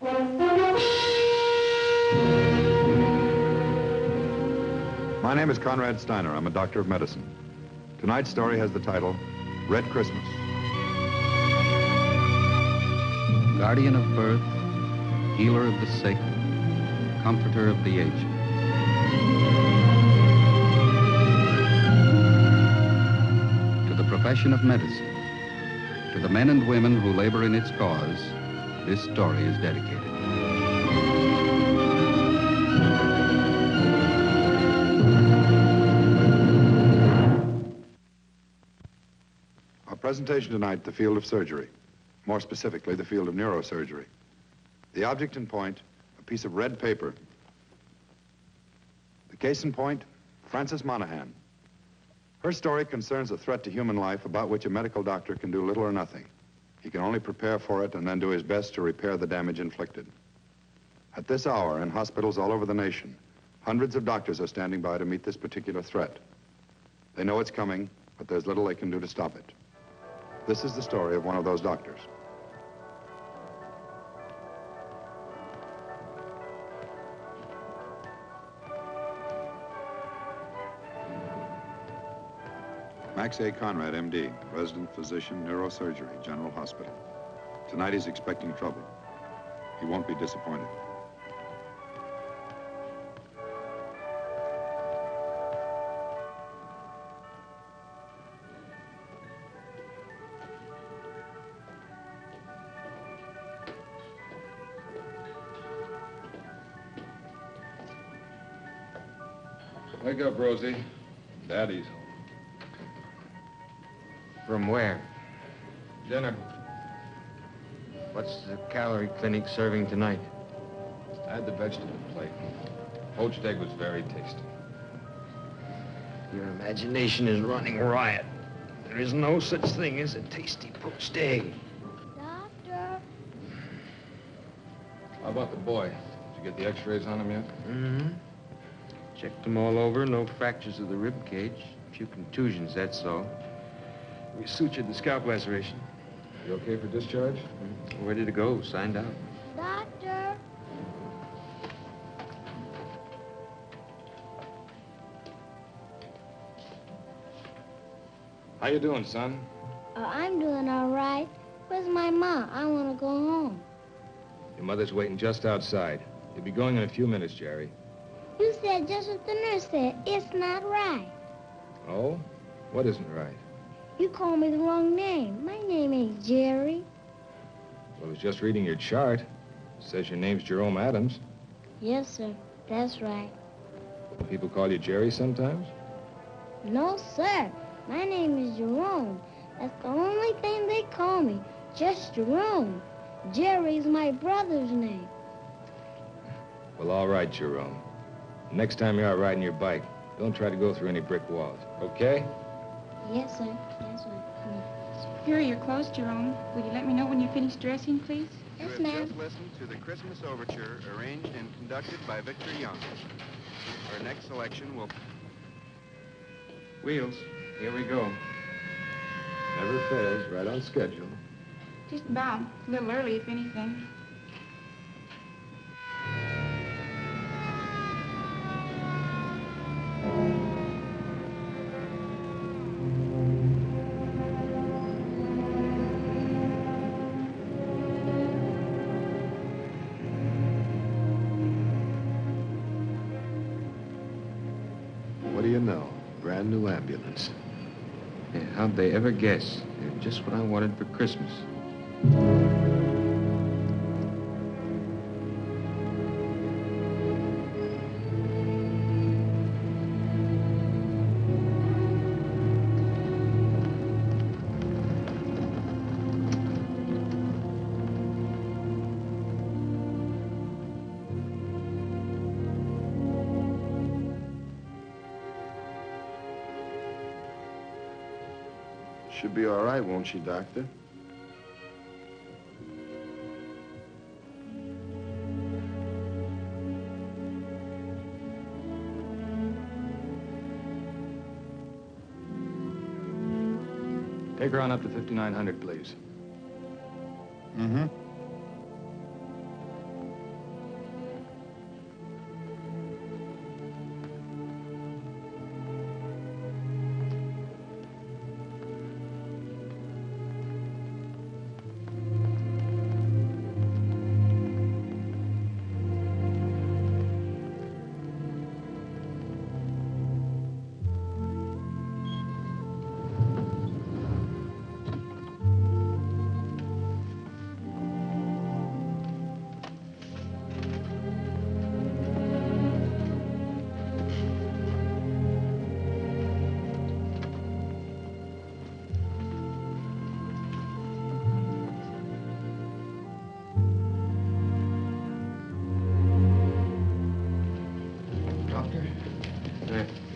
My name is Konrad Styner. I'm a doctor of medicine. Tonight's story has the title, Red Christmas. Guardian of birth, healer of the sick, comforter of the aged. To the profession of medicine, to the men and women who labor in its cause, this story is dedicated. Our presentation tonight, the field of surgery. More specifically, the field of neurosurgery. The object in point, a piece of red paper. The case in point, Frances Monahan. Her story concerns a threat to human life about which a medical doctor can do little or nothing. He can only prepare for it and then do his best to repair the damage inflicted. At this hour, in hospitals all over the nation, hundreds of doctors are standing by to meet this particular threat. They know it's coming, but there's little they can do to stop it. This is the story of one of those doctors. Max A. Konrad, M.D., resident physician, neurosurgery, General Hospital. Tonight he's expecting trouble. He won't be disappointed. Wake up, Rosie. Daddy's home. From where? Dinner. What's the calorie clinic serving tonight? I had the vegetable plate. Poached egg was very tasty. Your imagination is running riot. There is no such thing as a tasty poached egg. Doctor. How about the boy? Did you get the x-rays on him yet? Mm-hmm. Checked them all over. No fractures of the rib cage. A few contusions, that's all. We sutured the scalp laceration. You okay for discharge? Ready to go. Signed out. Doctor. How you doing, son? I'm doing all right. Where's my mom? I want to go home. Your mother's waiting just outside. You'll be going in a few minutes, Jerry. You said just what the nurse said. It's not right. Oh? What isn't right? You called me the wrong name. My name ain't Jerry. Well, I was just reading your chart. It says your name's Jerome Adams. Yes, sir. That's right. People call you Jerry sometimes? No, sir. My name is Jerome. That's the only thing they call me. Just Jerome. Jerry's my brother's name. Well, all right, Jerome. Next time you're out riding your bike, don't try to go through any brick walls, okay? Yes, sir. Yes, sir. Here are your clothes, Jerome. Will you let me know when you're finished dressing, please? Yes, You ma'am. have just listened to the Christmas Overture, arranged and conducted by Victor Young. Our next selection will... Wheels. Here we go. Never fails, right on schedule. Just about. A little early, if anything. What do you know? Brand new ambulance. Yeah, how'd they ever guess? They're just what I wanted for Christmas. Should be all right, won't she, Doctor? Take her on up to 5900, please. Mm-hmm.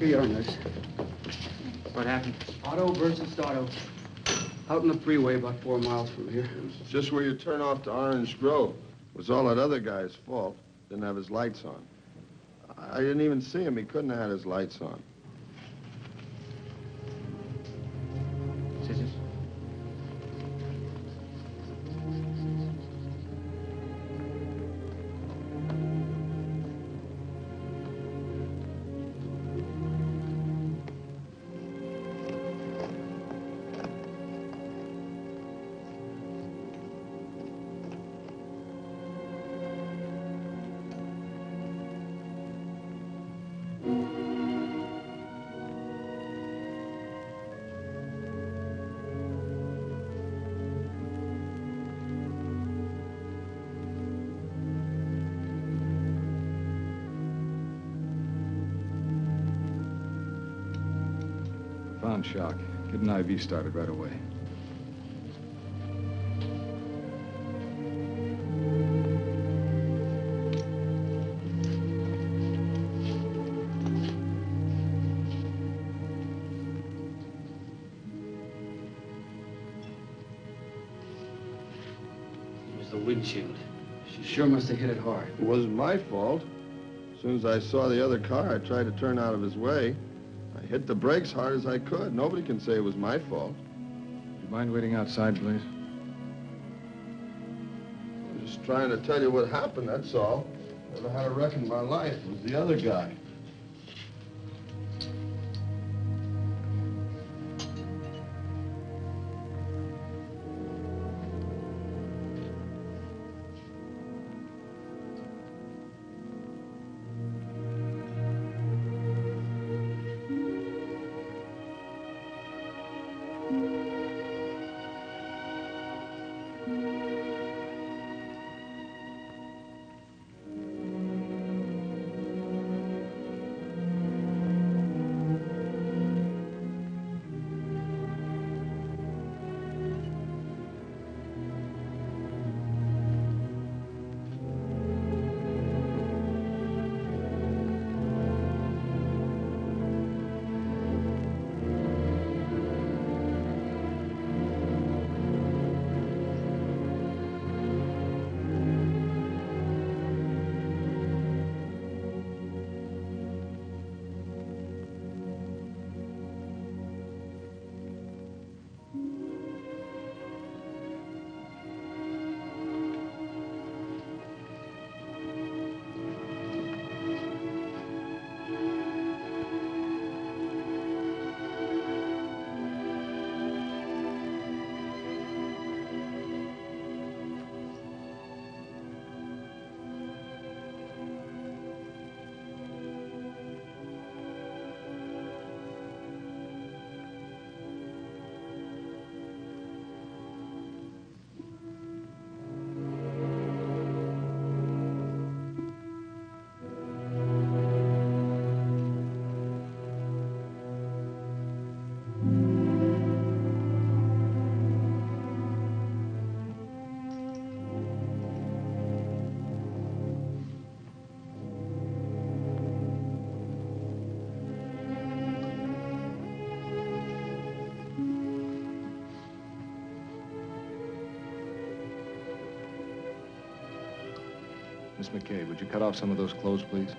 Here you are, nurse. What happened? Auto versus auto. Out on the freeway about 4 miles from here. It's just where you turn off to Orange Grove. It was all that other guy's fault. Didn't have his lights on. I didn't even see him. He couldn't have had his lights on. Scissors? Found shock. Get an IV started right away. It was the windshield. She sure must have hit it hard. It wasn't my fault. As soon as I saw the other car, I tried to turn out of his way. I hit the brakes hard as I could. Nobody can say it was my fault. Do you mind waiting outside, please? I'm just trying to tell you what happened, that's all. Never had a wreck in my life. It was the other guy. Miss McKay, would you cut off some of those clothes, please?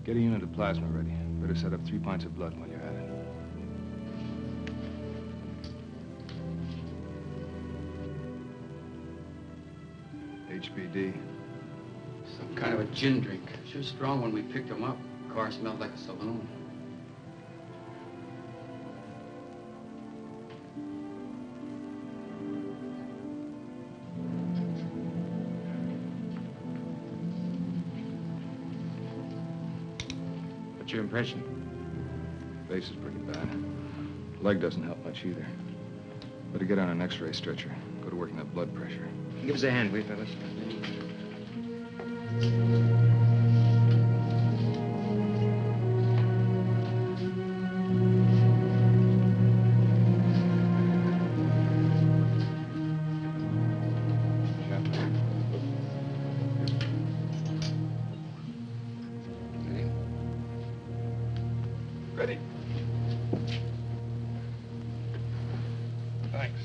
Get a unit of plasma ready. Better set up 3 pints of blood while you're at it. HBD. Some kind of a gin drink. Sure strong when we picked him up. The car smelled like a saloon. What's your impression? Face is pretty bad. Leg doesn't help much either. Better get on an x-ray stretcher. Go to work on that blood pressure. Give us a hand, will you, fellas? Ready? Thanks.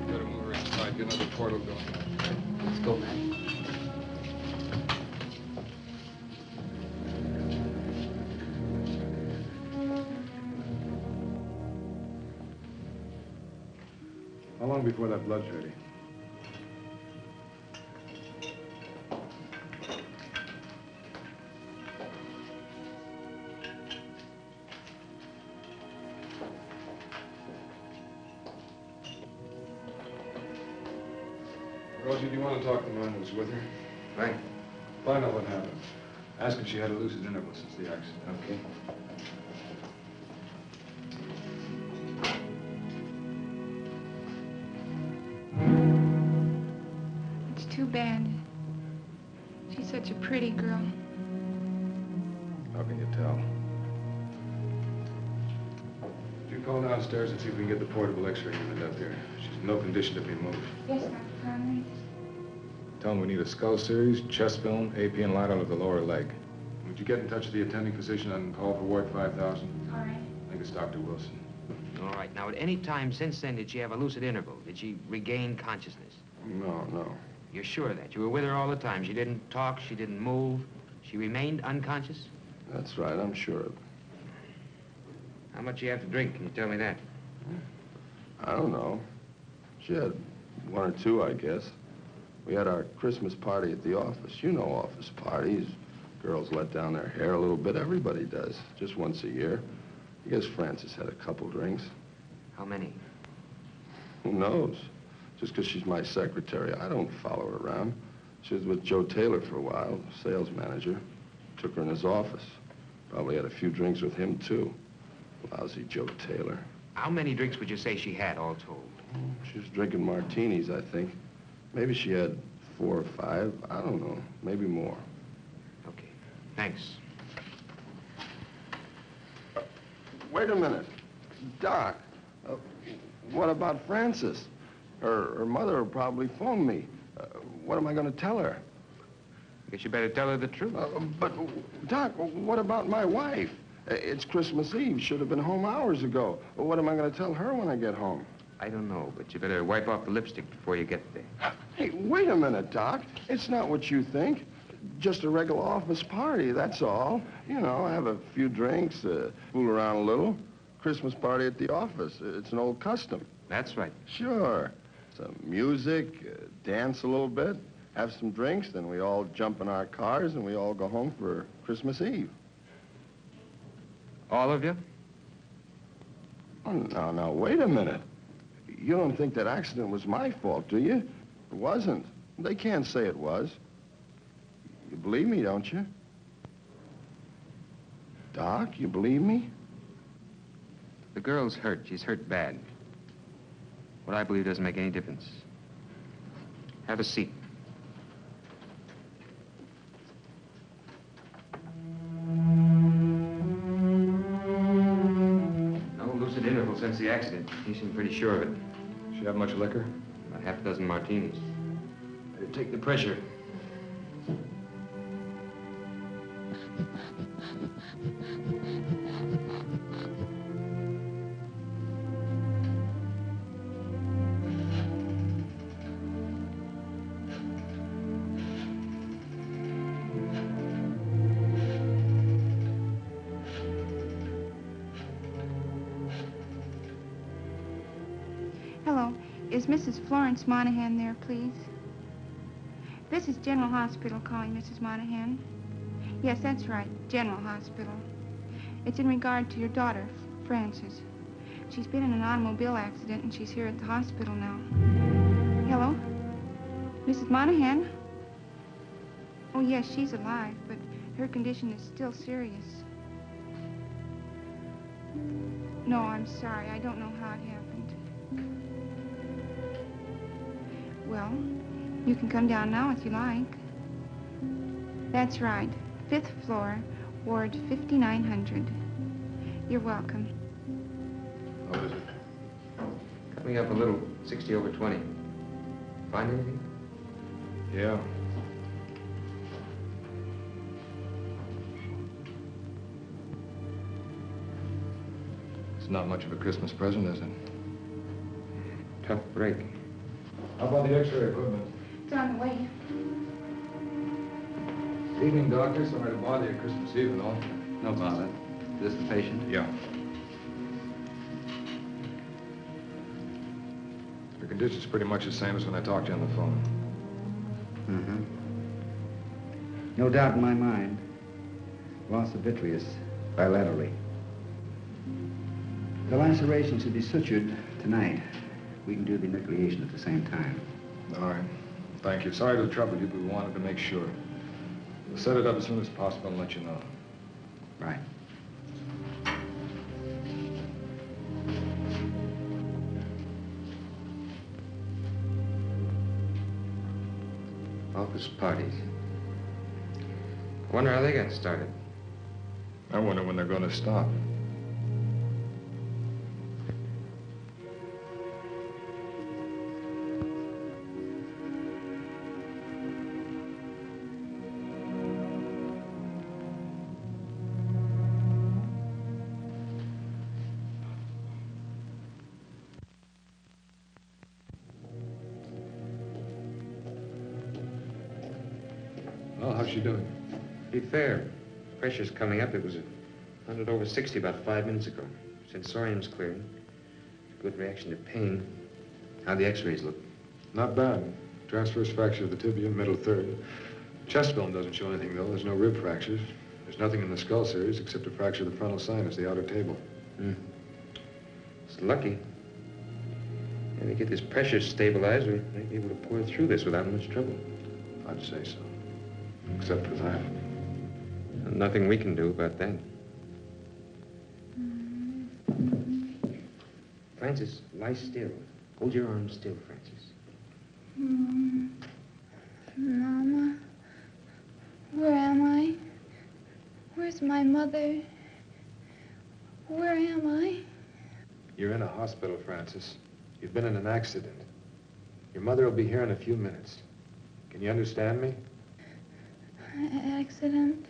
Better move her inside. Get another portal going. Let's go, man. How long before that blood's ready? Rosie, do you want to talk to the man who was with her? Right. Find out what happened. Ask if she had a lucid interval since the accident. Okay. It's too bad. She's such a pretty girl. How can you tell? Could you call downstairs and see if we can get the portable x-ray unit up here? She's in no condition to be moved. Yes, Dr. Conrad. Tell them we need a skull series, chest film, AP, and light out of the lower leg. Would you get in touch with the attending physician and call for Ward 5000? All right. I think it's Dr. Wilson. All right. Now, at any time since then, did she have a lucid interval? Did she regain consciousness? No. You're sure of that? You were with her all the time. She didn't talk, she didn't move. She remained unconscious? That's right, I'm sure of it. How much you have to drink? Can you tell me that? I don't know. She had one or two, I guess. We had our Christmas party at the office. You know office parties. Girls let down their hair a little bit. Everybody does. Just once a year. I guess Frances had a couple drinks. How many? Who knows? Just because she's my secretary, I don't follow her around. She was with Joe Taylor for a while, sales manager. Took her in his office. Probably had a few drinks with him, too. Lousy Joe Taylor. How many drinks would you say she had, all told? She was drinking martinis, I think. Maybe she had 4 or 5. I don't know. Maybe more. Okay. Thanks. Wait a minute. Doc, what about Frances? Her mother will probably phone me. What am I going to tell her? Guess you better tell her the truth. But, Doc, what about my wife? It's Christmas Eve. Should have been home hours ago. What am I going to tell her when I get home? I don't know, but you better wipe off the lipstick before you get there. Hey, wait a minute, Doc. It's not what you think. Just a regular office party, that's all. You know, have a few drinks, fool around a little. Christmas party at the office. It's an old custom. That's right. Sure. Some music, dance a little bit, have some drinks, then we all jump in our cars and we all go home for Christmas Eve. All of you? Oh, now, wait a minute. You don't think that accident was my fault, do you? It wasn't. They can't say it was. You believe me, don't you? Doc, you believe me? The girl's hurt. She's hurt bad. What I believe doesn't make any difference. Have a seat. No lucid interval since the accident. He seemed pretty sure of it. She have much liquor? About half a dozen martinis. Better take the pressure. Hello. Is Mrs. Florence Monahan there, please? This is General Hospital calling, Mrs. Monahan. Yes, that's right, General Hospital. It's in regard to your daughter, Frances. She's been in an automobile accident and she's here at the hospital now. Hello? Mrs. Monahan? Oh, yes, she's alive, but her condition is still serious. No, I'm sorry. I don't know how it happened. Well, you can come down now if you like. That's right. 5th floor, Ward 5900. You're welcome. What is it? Coming up a little, 60/20. Find anything? Yeah. It's not much of a Christmas present, is it? Tough break. How about the X-ray equipment? It's on the way. Good evening, Doctor. Sorry to bother you Christmas Eve and all. No bother. Is this the patient? Yeah. Your condition's pretty much the same as when I talked to you on the phone. Mm-hmm. No doubt in my mind. Loss of vitreous bilaterally. The laceration should be sutured tonight. We can do the enucleation at the same time. All right. Thank you. Sorry to trouble you, but we wanted to make sure. We'll set it up as soon as possible and let you know. Right. Office parties. I wonder how they got started. I wonder when they're going to stop. Well, how's she doing? Pretty fair. Pressure's coming up. It was 100/60 about 5 minutes ago. Sensorium's clearing. Good reaction to pain. How'd the X-rays look? Not bad. Transverse fracture of the tibia, middle third. Chest film doesn't show anything, though. There's no rib fractures. There's nothing in the skull series except a fracture of the frontal sinus, the outer table. It's lucky. And to get this pressure stabilized, we might be able to pour through this without much trouble. I'd say so. Except for that. And nothing we can do about that. Francis, lie still. Hold your arms still, Francis. Mama, where am I? Where's my mother? Where am I? You're in a hospital, Francis. You've been in an accident. Your mother will be here in a few minutes. Can you understand me? Accident.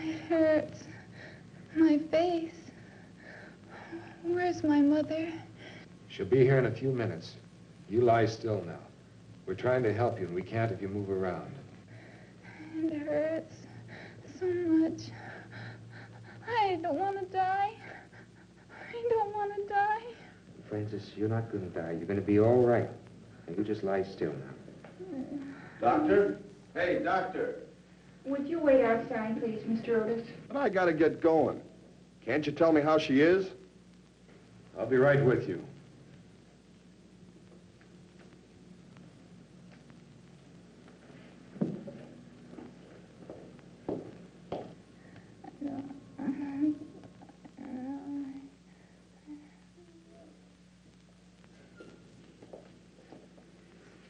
It hurts. My face. Where's my mother? She'll be here in a few minutes. You lie still now. We're trying to help you, and we can't if you move around. It hurts so much. I don't want to die. I don't want to die. Francis, you're not going to die. You're going to be all right. Now, you just lie still now. Doctor? Hey, doctor. Would you wait outside, please, Mr. Otis? But I gotta get going. Can't you tell me how she is? I'll be right with you.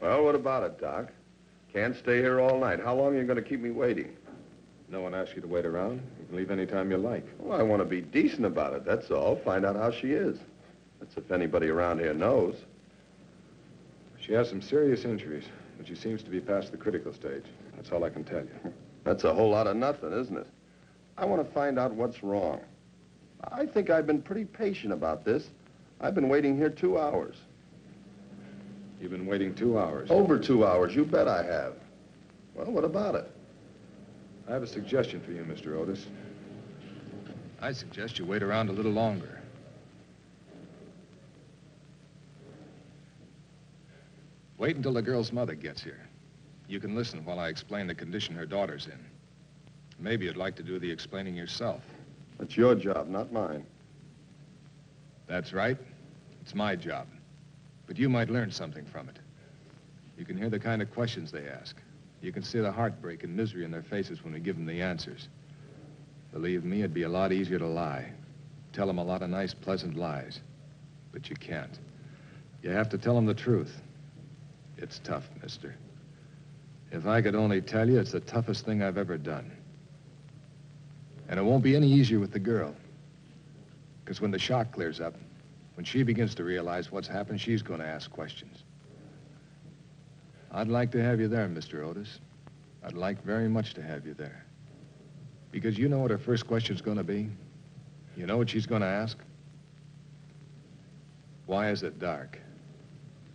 Well, what about it, Doc? Can't stay here all night. How long are you going to keep me waiting? No one asked you to wait around. You can leave any time you like. Well, I want to be decent about it, that's all. Find out how she is. That's if anybody around here knows. She has some serious injuries, but she seems to be past the critical stage. That's all I can tell you. That's a whole lot of nothing, isn't it? I want to find out what's wrong. I think I've been pretty patient about this. I've been waiting here 2 hours. You've been waiting 2 hours. Over 2 hours, you bet I have. Well, what about it? I have a suggestion for you, Mr. Otis. I suggest you wait around a little longer. Wait until the girl's mother gets here. You can listen while I explain the condition her daughter's in. Maybe you'd like to do the explaining yourself. That's your job, not mine. That's right. It's my job. But you might learn something from it. You can hear the kind of questions they ask. You can see the heartbreak and misery in their faces when we give them the answers. Believe me, it'd be a lot easier to lie. Tell them a lot of nice, pleasant lies. But you can't. You have to tell them the truth. It's tough, mister. If I could only tell you, it's the toughest thing I've ever done. And it won't be any easier with the girl. Because when the shock clears up, when she begins to realize what's happened, she's going to ask questions. I'd like to have you there, Mr. Otis. I'd like very much to have you there. Because you know what her first question's going to be? You know what she's going to ask? Why is it dark?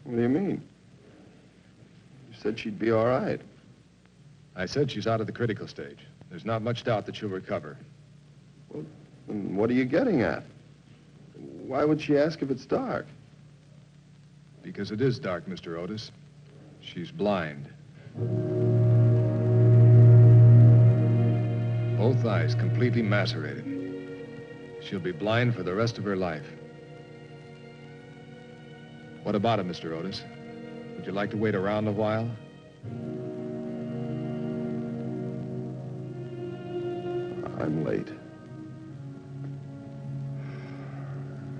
What do you mean? You said she'd be all right. I said she's out of the critical stage. There's not much doubt that she'll recover. Well, then what are you getting at? Why would she ask if it's dark? Because it is dark, Mr. Otis. She's blind. Both eyes completely macerated. She'll be blind for the rest of her life. What about it, Mr. Otis? Would you like to wait around a while? I'm late.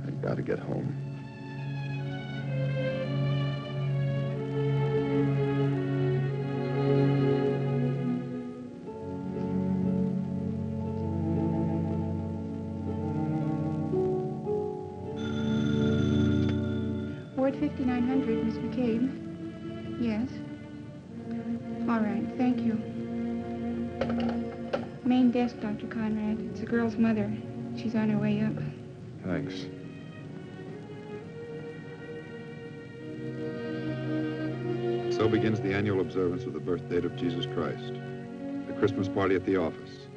I gotta get home. Ward 5900, Miss McCabe. Yes. All right, thank you. Main desk, Dr. Konrad. It's the girl's mother. She's on her way up. Thanks. So begins the annual observance of the birth date of Jesus Christ. The Christmas party at the office.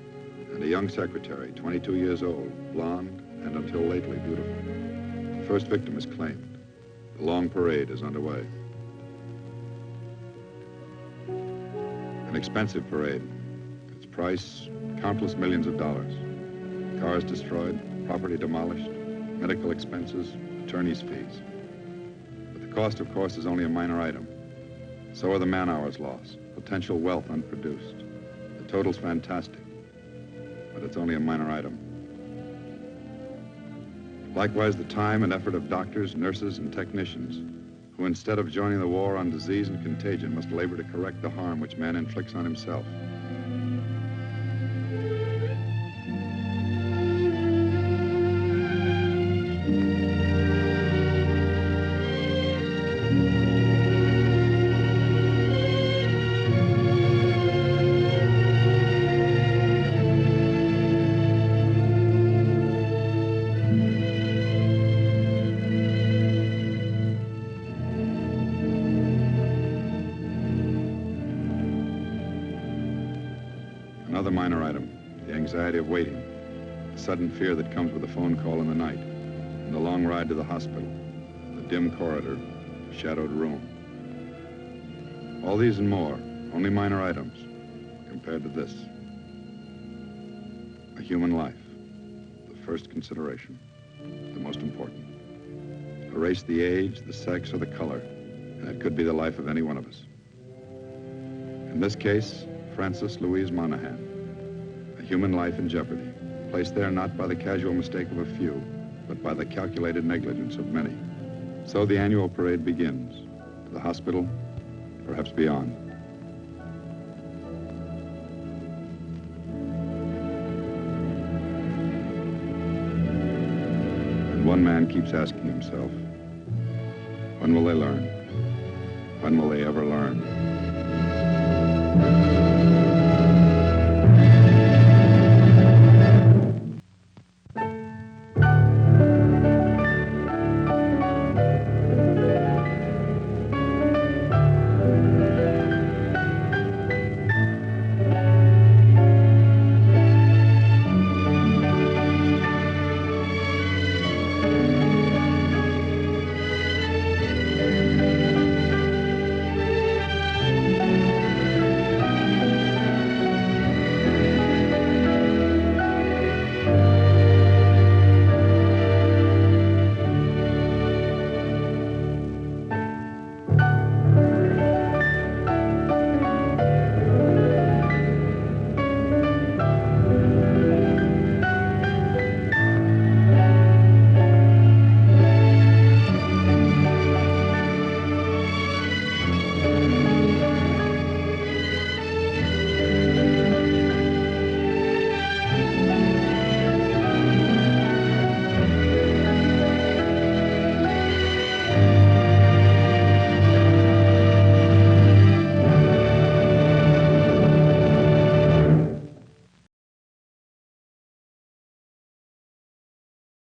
And a young secretary, 22 years old, blonde, and until lately beautiful. The first victim is claimed. The long parade is underway. An expensive parade. Its price, countless millions of dollars. Cars destroyed, property demolished, medical expenses, attorney's fees. But the cost, of course, is only a minor item. So are the man-hours lost, potential wealth unproduced. The total's fantastic, but it's only a minor item. Likewise, the time and effort of doctors, nurses, and technicians, who instead of joining the war on disease and contagion must labor to correct the harm which man inflicts on himself. Another minor item, the anxiety of waiting, the sudden fear that comes with a phone call in the night, and the long ride to the hospital, the dim corridor, the shadowed room. All these and more, only minor items, compared to this. A human life, the first consideration, the most important. Erase the age, the sex, or the color, and it could be the life of any one of us. In this case, Frances Louise Monahan, a human life in jeopardy, placed there not by the casual mistake of a few, but by the calculated negligence of many. So the annual parade begins, to the hospital, perhaps beyond. And one man keeps asking himself, when will they learn? When will they ever learn?